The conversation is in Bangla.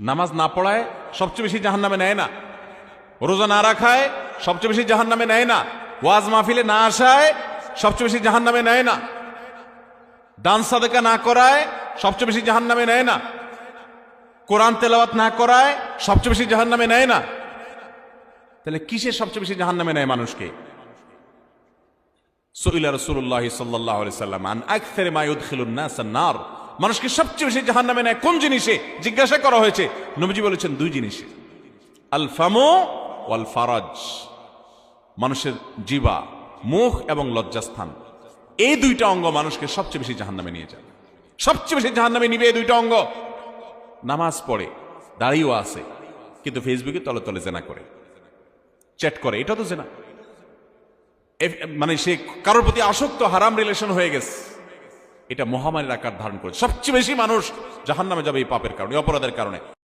নামাজ না পড়ায় সবচেয়ে বেশি জাহান্নামে নেয় না, রোজা না রাখায় সবচেয়ে বেশি জাহান্নামে নেয় না, ওয়াজ মাহফিলে না আসায় সবচেয়ে বেশি জাহান্নামে নেয় না, দান সাদেকা না করায় সবচেয়ে বেশি জাহান্নামে নেয় না, কোরআন তেলাওয়াত না করায় সবচেয়ে বেশি জাহান্নামে নেয় না। তাহলে কিসের সবচেয়ে বেশি জাহান্নামে নেয় মানুষকে? সুইলা রাসূলুল্লাহ সাল্লাল্লাহু আলাইহি সাল্লাম আন আকসারি মা ইউদখিলুন নাস আন-নার, মানুষকে সবচেয়ে বেশি জাহান্নামে নেয় কোন জিনিসে জিজ্ঞাসা করা হয়েছে। নবীজি বলেছেন দুই জিনিসে, আল ফামু ওয়াল ফারাজ, মানুষের জিহ্বা, মুখ এবং লজ্জাস্থান, এই দুইটা অঙ্গ মানুষকে সবচেয়ে বেশি জাহান্নামে নিয়ে যায়। সবচেয়ে বেশি জাহান্নামে নিবে এই দুইটা অঙ্গ। নামাজ পড়ে, দাঁড়িয়েও আছে, কিন্তু ফেসবুকে তলে তলে জেনা করে, চ্যাট করে, এটা তো জেনা। মানে সে কারোর প্রতি আসক্ত, হারাম রিলেশন হয়ে গেছে, এটা মহামারীর আকার ধারণ করে। সবচেয়ে বেশি মানুষ জাহান্নামে যাবে এই পাপের কারণে, অপরাধের কারণে।